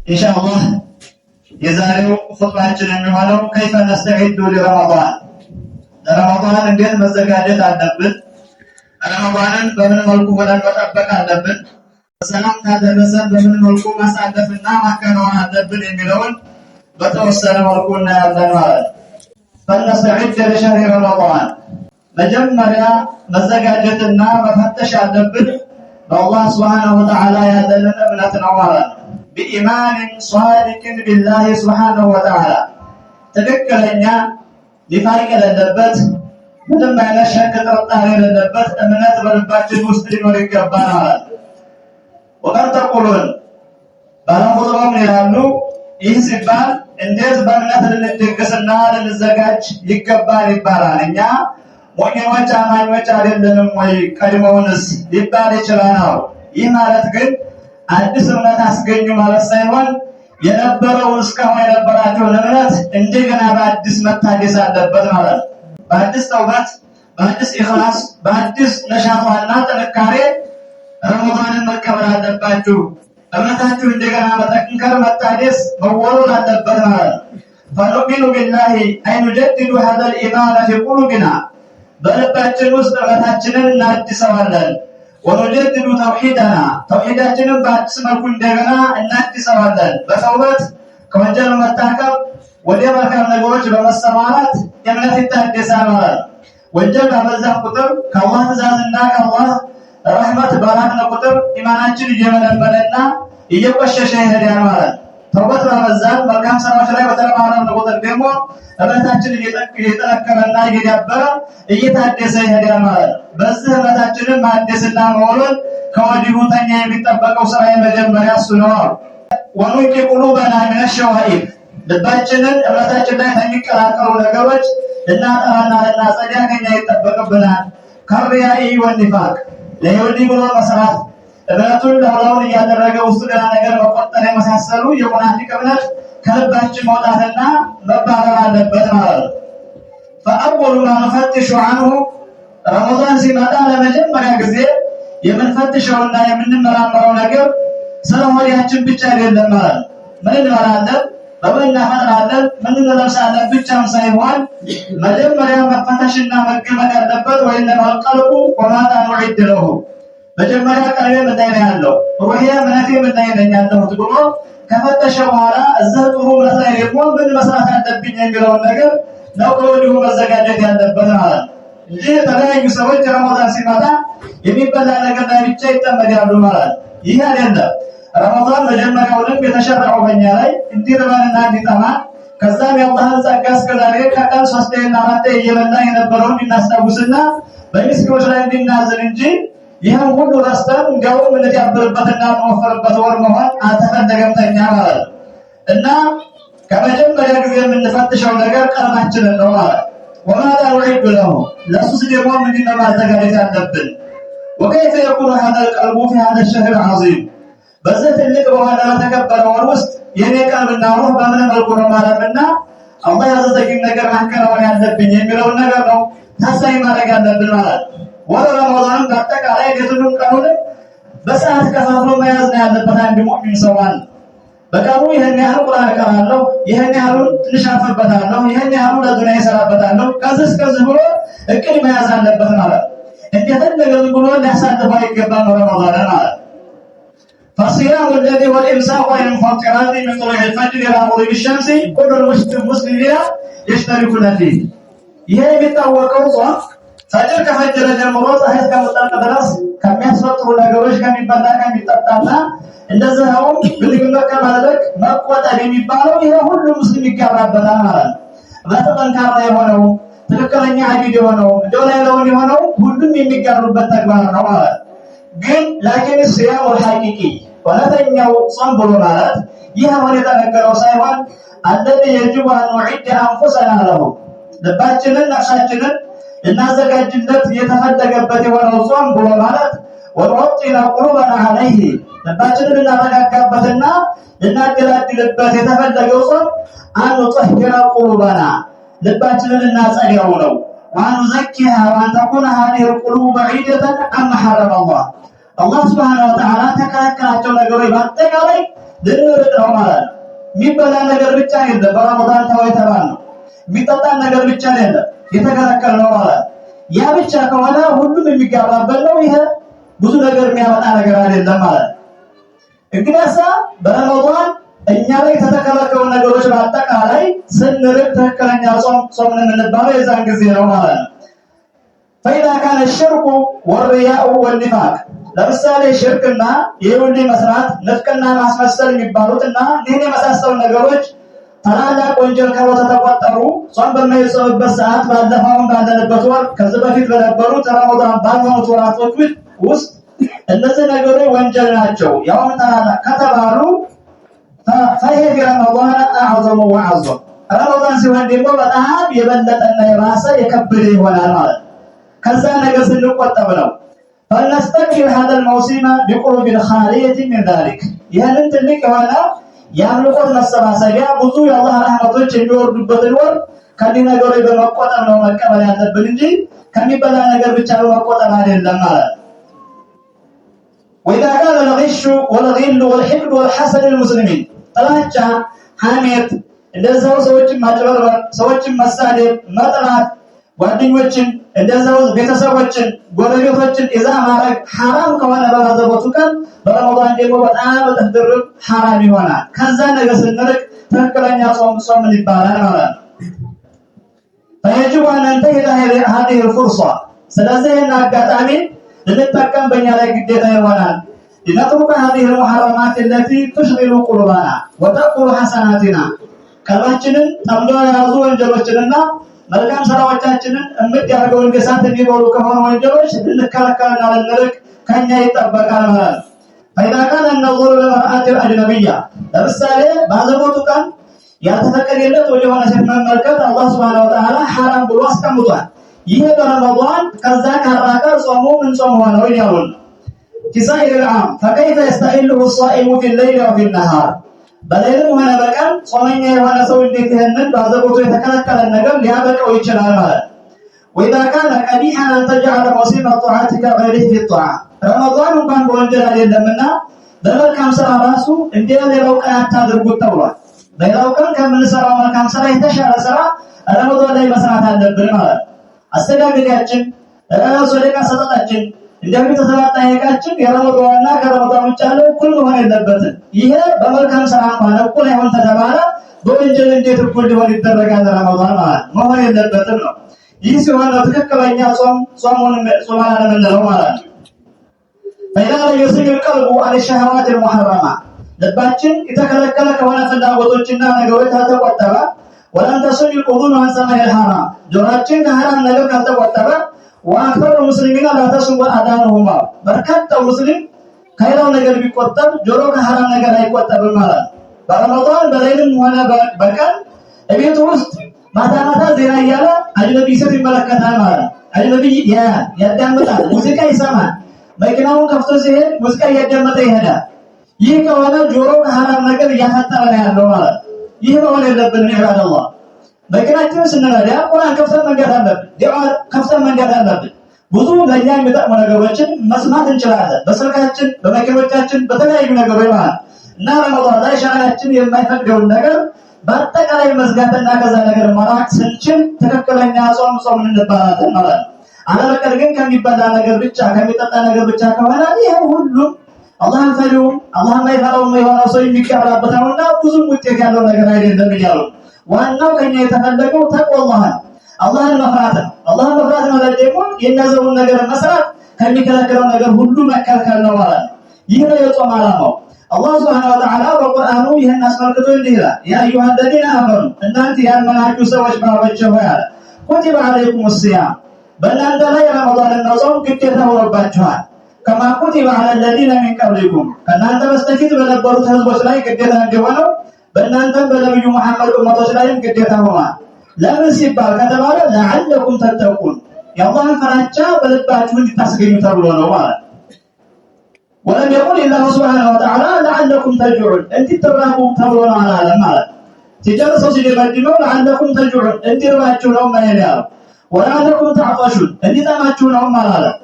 ኢንሻአላህ የዛሬው ኹጥባችን የሚሆነው كيف نستعد لرمضان ለረመዳን እንዴት መዘጋጀት አለብን፣ ረመዳንን በምን መልኩ ሆነን መጠበቅ አለብን፣ ሰላም ካደረሰን በምን መልኩ ማሳለፍና ማከናወን አለብን የሚለውን በተወሰነ መልኩ እናያለን ማለት ነው። فنستعد لشهر رمضان መጀመሪያ መዘጋጀትና መፈተሽ አለብን በአላህ ሱብሓነሁ ወተዓላ ያለንን እምነት ነው ማለት ነው። بإيمان صادق بالله سبحانه وتعالى ትክክለኛ ሊፋቅ የሌለበት ምንም አይነት ሸክ ጥርጣሬ የሌለበት እምነት በልባችን ውስጥ ሊኖር ይገባል ማለት ነው። ወቀር ተቁሉን ባለኹጥባም ይላሉ ይህ ሲባል እንዴት በእምነት ልንደግስና ልንዘጋጅ ይገባል ይባላል። እኛ ሙእሚኖች አማኞች አይደለንም ወይ ቀድሞውንስ ሊባል ይችላል። ይህ ማለት ግን አዲስ እምነት አስገኙ ማለት ሳይሆን የነበረውን እስካሁን የነበራቸውን እምነት እንደገና በአዲስ መታደስ አለበት ማለት ነው። በአዲስ ተውበት፣ በአዲስ ኢኽላስ፣ በአዲስ ነሻቷና ጥንካሬ ረመዳንን መቀበል አለባችሁ። እምነታችሁ እንደገና መጠንከር፣ መታደስ፣ መወረድ አለበት ማለት ነው። ፈኑእሚኑ ቢላሂ አይ ኑጀድዱ ሀዘል ኢማን ፊ ቁሉቢና በልባችን ውስጥ እምነታችንን እናድሰዋለን። ወኑጀድዱ ተውሂደና ተውሂዳችንን በአዲስ መልኩ እንደገና እናድሰዋለን። በተውበት ከወንጀል መታቀብ ወደ መልካም ነገሮች በመሰማራት እምነት ይታደሳል ማለት ነው። ወንጀል ባበዛ ቁጥር ከአላህ ትእዛዝና ከአላህ ረህመት ባራቅነ ቁጥር ኢማናችን እየመለመለና እየቆሸሸ ይሄዳል ማለት ነው። ተውበት በመዛት መልካም ስራዎች ላይ በተረማረም ቁጥር ደግሞ እምነታችን እየጠነከረና እየዳበረ እየታደሰ ይሄዳል ማለት ነው። በዚህ እምነታችንን ማደስና መወለድ ከወዲሁ ተኛ የሚጠበቀው ስራ የመጀመሪያ እሱ ነው። ወኑቂ ቁሉበና ሚነ ሸዋኢብ ልባችንን እምነታችን ላይ ከሚቀላቀሉ ነገሮች ልናጠራና ልናጸዳ ከኛ ይጠበቅብናል። ከሪያኢ ወኒፋቅ ለይሁዲ ብሎ መስራት እምነቱን ለሁላውን እያደረገ ውስጡ ሌላ ነገር መቆጠር የመሳሰሉ የሙናፊቅ እምነት ከልባችን መውጣትና መባረር አለበት ማለት ነው። ፈአወሉ ማ ንፈትሹ ዐንሁ ረመዳን ሲመጣ ለመጀመሪያ ጊዜ የምንፈትሸውና የምንመራመረው ነገር ስለ ሆዳችን ብቻ አይደለም ማለት ነው። ምን እንበላለን፣ በምን እናፈጥራለን፣ ምን እንለብሳለን ብቻም ሳይሆን መጀመሪያ መፈተሽና መገመት ያለበት ወይንም አልቀልቡ ወማታ ኑዒድ ለሁ መጀመሪያ ቀልቤ ምን ላይ ነው ያለው፣ ሩሄ እምነቴ ምን ላይ ነው ያለሁት ብሎ ከፈተሸ በኋላ እዚህ ጥሩ እምነት ላይ ደግሞ ምን መስራት አለብኝ የሚለውን ነገር ነው ከወዲሁ መዘጋጀት ያለበት ማለት ነው እንጂ የተለያዩ ሰዎች ረመዳን ሲመጣ የሚበላ ነገር ላይ ብቻ ይጠመዳሉ ማለት ነው። ይህ አይደለም። ረመዳን መጀመሪያውንም የተሸረዐው በእኛ ላይ እንዲርበንና እንዲጠማን ከዛም የአላህን ጸጋ እስከዛሬ ከቀን 3 እና 4 እየበላን የነበረውን እንድናስታውስና በምስኪኖች ላይ እንድናዝን እንጂ ይህም ሁሉ ረስተን እንዲያውም እንዲያብርበትና እንወፈርበት ወር መሆን አልተፈለገም ተኛ ማለት ነው። እና ከመጀመሪያ ጊዜ የምንፈትሸው ነገር ቀልባችንን ነው ማለት ነው። ወማታ ኑዒዱ ለሁ ለሱስ ደግሞ ምንድነው ማዘጋጀት ያለብን? ወከይፈ የኩኑ ሀዘል ቀልቡ ፊ ሀዘል ሸህር ዐዚም በዚህ ትልቅ በሆነ በተከበረ ወር ውስጥ የኔ ቀልብና ሩህ በምን መልኩ ነው ማለትና አላህ ያዘዘኝን ነገር ማከናወን ያለብኝ የሚለውን ነገር ነው ታሳቢ ማድረግ ያለብን ማለት ነው። ወር ረመዳንን በአጠቃላይ ሌቱንም ቀኑንም በሰዓት ከፋፍሎ መያዝ ነው ያለበት አንድ ሙእሚን ሰው ማለት ነው። በቀኑ ይህን ያህል ቁርአን እቀራለሁ፣ ይህን ያህሉን ትንሽ አርፍበታለሁ፣ ይህን ያህሉ ለዱንያ ይሰራበታለሁ ከዚህ እስከዚህ ብሎ እቅድ መያዝ አለበት ማለት ነው። እንደፈለገ ብሎ ሊያሳልፈው አይገባም ረመዳንን ማለት ነው። فالصيام الذي والإمساك عن المفطرات من طلوع الفجر إلى غروب الشمس كل المسلمين يشتركون فيه ይሄ የሚታወቀው ጾም ፈጅር ከፈጀረ ጀምሮ ፀሐይ እስከምትጠልቅ ድረስ ከሚያስፈጥሩ ነገሮች ከሚበላ ከሚጠጣና እንደዚያውም ግንኙነት ከማድረግ መቆጠብ የሚባለው ይሄ ሁሉ ሙስሊም ይጋራበታል ማለት ነው። በጠንካራ የሆነው ትክክለኛ አዲድ የሆነው እንደው ላይለውን የሆነው ሁሉም የሚጋሩበት ተግባር ነው ማለት ነው። ግን ላኪን ሲያሙ ሐቂቂ ወለተኛው ጾም ብሎ ማለት ይህ አሁን የተነገረው ሳይሆን አለዚ የጅቡ አን ኑዒድ አንፉሰና ለሁ ልባችንን ነፍሳችንን እናዘጋጅለት የተፈለገበት የሆነው ጾም ብሎ ማለት ወንወጢነ ቁሉበና ዐለይሂ ልባችንን እናረጋጋበትና ልናገላግልበት የተፈለገው ጾም አን ኑጠሂረ ቁሉበና ልባችንን እናጸዳው ነው። وأن نزكيها وأن تكون هذه القلوب بعيدة عما حرم الله الله سبحانه وتعالى ተከለከላቸው ነገሮች በአጠቃላይ ልንርቅ ነው ማለት ነው። የሚበላ ነገር ብቻ አይደለም በረመዳን ተው የተባልነው፣ የሚጠጣ ነገር ብቻ አይደለም የተከለከልነው ማለት ነው። ያ ብቻ ከሆነ ሁሉም የሚጋባበት ነው። ይሄ ብዙ ነገር የሚያመጣ ነገር አይደለም ማለት ነው። እንግዲያስ በረመዳን እኛ ላይ የተከለከሉ ነገሮች በአጠቃላይ ስንርቅ ትክክለኛ ጾም የምንባለው የዛን ጊዜ ነው ማለት ነው። فإذا كان الشرك والرياء والنفاق ለምሳሌ ሽርክና የወንድ መስራት ንፍቅና ማስመሰል የሚባሉትና ይህን የመሳሰሉ ነገሮች ታላላቅ ወንጀል ከተቆጠሩ ጾም በማይጾምበት ሰዓት ባለፈው ባለበት ወር ከዚህ በፊት በነበሩት ረመዳን ባልሆኑት ወራቶች ውስጥ እነዚህ ነገሮች ወንጀል ናቸው ያው ታላላቅ ከተባሉ فهي في رمضان أعظم وأعظم رمضان ሲሆን ደግሞ በጣም የበለጠና የራሰ የከበደ ይሆናል ማለት ከዛ ነገር ስንቆጠብ ነው። فلنستكمل هذا الموسم بقرب خالية من ذلك ይህንን ትልቅ የሆነ የአምልኮት መሰባሰቢያ ብዙ የአላህ ረህመቶች የሚወርዱበትን ወር ከዚህ ነገሮች በመቆጠብ ነው መቀበል ያለብን እንጂ ከሚበላ ነገር ብቻ በመቆጠብ አይደለም ማለት ነው። وإذا كان الغش والغل والحقد والحسد المسلمين ጥላቻ ሐሜት እንደዛው ሰዎችን ማጭበርበር ሰዎችን መሳደብ መጥላት ጓደኞችን እንደዛው ቤተሰቦችን ጎረቤቶችን ኢዛ ማረግ حرام ከሆነ በረመዳን ቀን በረመዳን ደግሞ በጣም በተደረብ حرام ይሆናል። ከዛ ነገር ስንርቅ ትክክለኛ ጾም ይባላል ማለት ነው። فيجب أن ننتهي هذه الفرصة ስለዚህ አጋጣሚ ልንጠቀም በእኛ ላይ ግዴታ ይሆናል። لنترك هذه المحرمات التي تشغل قلوبنا وتأكل حسناتنا ቀልባችንን ጠምዶ ያዙ ወንጀሎችንና መልካም ስራዎቻችንን እምትያደርገው እንገሳት የሚበሉ ከሆነ ወንጀሎች ልንከለከልና ልንርቅ ከኛ ይጠበቃል ማለት ነው። فإذا كان النظر للمرأة الأجنبية ለምሳሌ ባዘቦቱ ቀን ያልተፈቀደለት ወደ ሆነ ሴት መመልከት አላህ Subhanahu Wa Ta'ala حرام ብሎ አስቀምጧል። ይሄ በረመዳን ከዛ ካራቀ ጾሙ ምን ጾም ሆነው ይያሉን في سائر العام فكيف يستحله الصائم في الليل وفي النهار በሌሊት ሆነ በቀን ጾመኛ የሆነ ሰው እንዴት ይሄንን ባዘቦቱ የተከለከለ ነገር ሊያበቀው ይችላል ማለት وإذا كان قبيحا أن تجعل موسم الطاعات كغيره في الطاعة رمضان እንኳን በወንጀል አይደለምና በመልካም ስራ ራሱ እንደ ሌላው ቀን አታድርጉት ተብሏል። ሌላው ቀን ከምንሰራው መልካም ስራ የተሻለ ስራ ረመዳን ላይ መስራት አለብን ማለት አስተጋገዳችን ሰደቃ ሰጣችን እንደዚህ ተሰጣጣያችን የረመዳንና ከረመዳን ውጭ ያለው እኩል መሆን የለበትም። ይሄ በመልካም ስራ እንኳን እኩል አይሆን ተባለ በወንጀል እንዴት እኩል ሊሆን ይደረጋል? ረመዳን ማለት መሆን የለበትም ነው። ይህ ሲሆን ትክክለኛ ጾሙን ጾማና ለምንለው ማለት ነው። فإذا يسير القلب عن الشهوات المحرمة ልባችን የተከለከለ ከሆነ ፍላጎቶችና ነገሮች ካልተቆጠበ ወለም ተሰሚ ቁዱን عن سماع الحرام ጆሮአችን ከሐራም ነገር ካልተቆጠበ ወአክበር ሙስሊሚና ላተስሙ አዳኑሁማ በርካታ ሙስሊም ከሌላው ነገር ቢቆጠብ ጆሮ ከሐራም ነገር አይቆጠብም ማለት ነው። በረመዳን በሌሊትም ሆነ በቀን እቤት ውስጥ ማታ ዜና እያለ አጅነቢ ሴት ይመለከታል ማለት ነው። አጅነቢ ያዳምጣል፣ ሙዚቃ ይሰማል፣ መኪናውን ከፍቶ ሲሄድ ሙዚቃ እያዳመጠ ይሄዳል። ይህ ከሆነ ጆሮ ከሐራም ነገር እያፈጠረ ነው ያለው ማለት ነው። ይህ መሆን የለብንም ኢባደላህ። በቀናችን ስንነዳ ቁርአን ከፍተን መንገድ አለብን፣ ዱዓ ከፍተን መንገድ አለብን። ብዙ ለኛ የሚጠቅሙ ነገሮችን መስማት እንችላለን በስልካችን በመኪኖቻችን በተለያዩ ነገሮች ማለት እና ረመዳን ላይ ሸሪዓችን የማይፈቅደውን ነገር በአጠቃላይ መዝጋትና ከዛ ነገር ማራቅ ስንችል ትክክለኛ ጾም እንባላለን ማለት ነው። አለበለዚያ ግን ከሚበላ ነገር ብቻ ከሚጠጣ ነገር ብቻ ከሆነ ይሄ ሁሉ አላህን ፈሪው አላህን ማይፈራው የሆነው ሰው የሚቀበላበት ነውና ብዙም ውጤት ያለው ነገር አይደለም ይላሉ። ዋናው ከኛ የተፈለገው ተቅዋህ አላህን መፍራት ነው። አላህን መፍራት ማለት ደግሞ የነዘውን ነገር መስራት ከሚከለከለው ነገር ሁሉ መከልከል ነው ማለት ነው። ይህ ነው የጾም ዓላማው። አላህ Subhanahu Wa Ta'ala በቁርአኑ ይህን አስመልክቶ እንዲህ ይላል፣ ያ አዩሃ الذين آمنوا እናንተ ያመናችሁ ሰዎች ባሮች ሆይ አለ ኩቲበ አለይኩም الصيام በእናንተ ላይ ረመዳንን መጾም ግዴታ ሆኖባችኋል። ከማ ኩቲበ አለ الذين من قبلكم ከእናንተ በስተፊት በነበሩት ህዝቦች ላይ ግዴታ እንደሆነው በእናንተም በነብዩ መሐመድ ኡመቶች ላይም ግዴታ ሆኗል። ለምን ሲባል ከተባለ ለዓለኩም ተተቁን የአላህን ፍራቻ በልባችሁ እንድታስገኙ ተብሎ ነው ማለት ነው። ወለም يقول الله سبحانه وتعالى لعلكم تجوعون እንድትራቡ ተብሎ ነው አላለም ማለት ነው። ሲጨርሰው ሲደመድመው لعلكم تجوعون እንድትራባችሁ ነው ማለት ነው። ወለዓለኩም ተዕጠሹን እንድትጠማችሁ ነው ማለት ነው።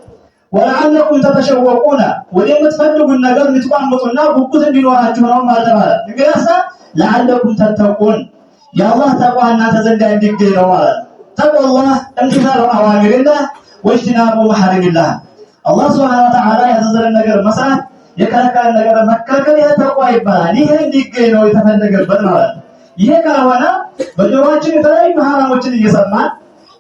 ወለዓለኩም ተተሸወቁና ወደምትፈልጉን ነገር ልትቋምጡና ጉጉት እንዲኖራችሁ ነው ማለት ነው። እንግዲያስ ለዓለኩም ተተቁን የአላህ ተቋ እናንተ ዘንድ እንዲገኝ ነው ማለት ነው። ተቅወላህ እምቲሳሉ አዋሚሪላህ ወጅቲናቡ መሐሪሚላህ አላህ ሱብሓነሁ ወተዓላ ያዘዘን ነገር መስራት የከለከለን ነገር መከልከል ይሄ ተቋ ይባላል። ይሄ እንዲገኝ ነው የተፈለገበት ማለት ነው። ይሄ ካልሆነ በጆሮአችን የተለያዩ ሐራሞችን እየሰማን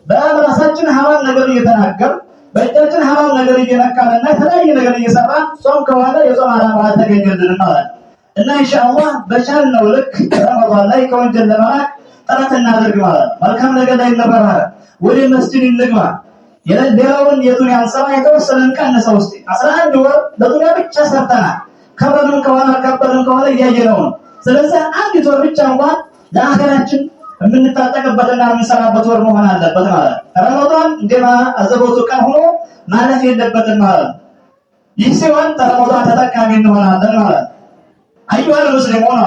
በራሳችን ሐራም ነገር እየተናገር በእጃችን ሐራም ነገር እየነካንና የተለያየ ነገር እየሰራን ጾም ከሆነ የጾም ዓላማ አልተገኘልንም ማለት ነው። እና ኢንሻአላህ በቻልነው ልክ ረመዳን ላይ ከወንጀል ለመራቅ ጥረት እናድርግ ማለት ነው። መልካም ነገር ላይ እንበራራ፣ ወደ መስጂድ እንግባ። የሌላውን የዱንያን ስራ የተወሰነን ቀንሰው ውስጥ 11 ወር ለዱንያ ብቻ ሰርተናል። ከበረም ከሆነ እያየነው ነው። ስለዚህ አንድ ወር ብቻ እንኳን ለአኺራችን የምንታጠቅበትና የምንሰራበት ወር መሆን አለበት ማለት ነው። ረመዳን እንደማ አዘቦቱ ቀን ሆኖ ማለፍ የለበትም ማለት ነው። ይህ ሲሆን ረመዳን ተጠቃሚ እንሆናለን ማለት ነው። አዩሃ ሙስሊሙን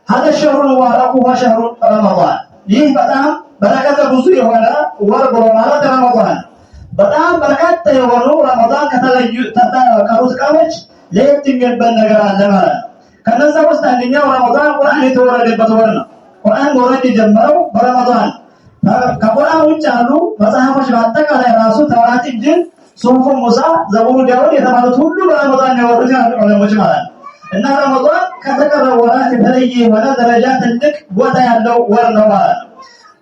هذا الشهر المبارك هو شهر رمضان ይህ በጣም በረከተ ብዙ የሆነ ወር ብሎ ማለት ረመዳን በጣም በርካታ የሆኑ ረመዳን ከተለዩ ከሩት ቀኖች ለየት የሚልበት ነገር አለ ማለት ነው። ከነዛ ውስጥ አንደኛው ረመዳን ቁርአን የተወረደበት ወር ነው። ቁርአን መውረድ የጀመረው በረመዳን ከቁርአን ውጭ ያሉ መጽሐፎች በአጠቃላይ ራሱ ተውራት፣ ኢንጂል፣ ሱሁፍ ሙሳ፣ ዘቡር፣ ዳውድ የተባሉት ሁሉ በረመዳን የወረዱ ዑለሞች ማለት ነው። እና ረመዳን ከተቀረው ወራት የተለየ የሆነ ደረጃ ትልቅ ቦታ ያለው ወር ነው ማለት ነው።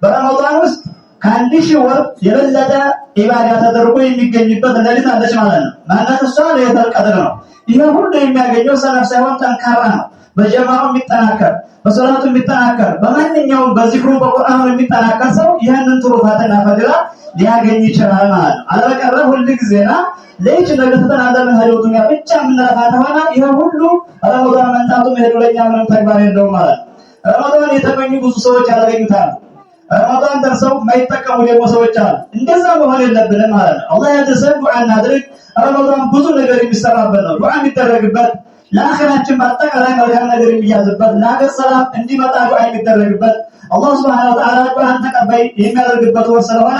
በረመዳን ውስጥ ከአንድ ሺህ ወር የበለጠ ኢባዳ ተደርጎ የሚገኝበት ሌሊት አለች ማለት ነው። ማለት እሷ ለይለቱል ቀድር ነው። ይሄ ሁሉ የሚያገኘው ሰነፍ ሳይሆን ጠንካራ ነው። በጀማዓው የሚጠናከር፣ በሶላቱ የሚጠናከር፣ በማንኛውም በዚክሩ በቁርአኑ የሚጠናከር ሰው ይህንን ትሩፋትና ፈዲላ ሊያገኝ ይችላል ማለት ነው። አለበቀረ ሁሉ ጊዜና ለይች ነገር ተጠናዘለ ሄዶ ዱንያ ብቻ የምንለፋ ከሆነ ይሄ ሁሉ ረመዳን መምጣቱ መሄዱ ለኛ ምንም ተግባር የለውም ማለት ነው። ረመዳን የተመኙ ብዙ ሰዎች ያላገኙታል። ረመዳን ደርሰው የማይጠቀሙ ደግሞ ሰዎች አሉ። እንደዛ መሆን የለብንም ማለት ነው። አላህ ያደሰን ዱዓ እናድርግ። ረመዳን ብዙ ነገር የሚሰራበት ነው። ዱዓ የሚደረግበት ለአኺራችን በአጠቃላይ መልካም ነገር የሚያዝበት ለሀገር ሰላም እንዲመጣ ዱዓ የሚደረግበት አላህ ሱብሓነሁ ወተዓላ ዱዓን ተቀባይ የሚያደርግበት ወር ስለሆነ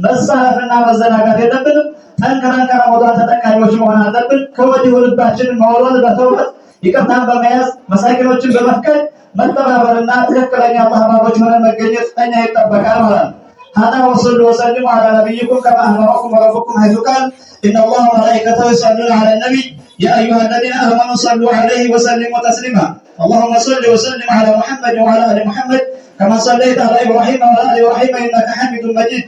መሳረፍና መዘናጋት የለብንም። ጠንክረን ከረመዳን ተጠቃሚዎች መሆን አለብን። ከወዲሁ ልባችንን መወልወል በተውበት ይቅርታን በመያዝ መሳኪኖችን በመፍቀድ መተባበርና ትክክለኛ አህባቦች ሆነን መገኘት እኛ ይጠበቃል ማለት ነው። هذا وصلوا وسلموا على نبيكم كما أمركم ربكم حيث قال إن الله وملائكته يصلون على النبي يا أيها الذين آمنوا صلوا عليه وسلموا تسليما اللهم صل وسلم على محمد وعلى آل محمد كما صليت على إبراهيم وعلى آل إبراهيم إنك حميد مجيد